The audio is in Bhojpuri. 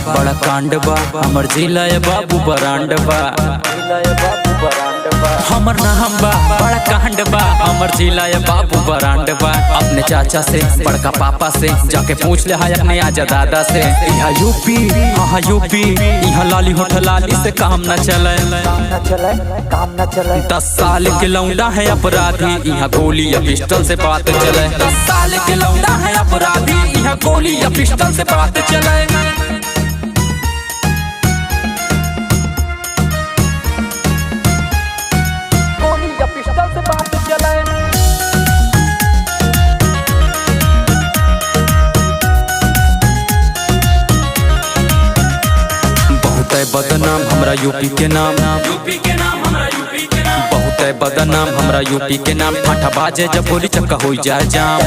बड़ा कांड बा, हमर जिला है बाबू बरांड बा। हमर नाम बा बड़ा कांड बा, हमर जिला है बाबू बरांड बा। अपने चाचा से बड़का पापा से जाके पूछ ले हाय अपने आजा दादा से। यहाँ यूपी हाँ यूपी, यहाँ लाली होठ लाली से काम न चले। 10 साल के लौंडा है अपराधी, यहाँ गोली या पिस्टल से बात चले। 10 साल के लौंडा है अपराधी, यहाँ गोली या पिस्टल से बात चले। बदनाम हमरा यूपी के नाम, बहुत है बदनाम हमरा यूपी के नाम। फाटा बाजे जब बोली चक्का हो जाए जाम।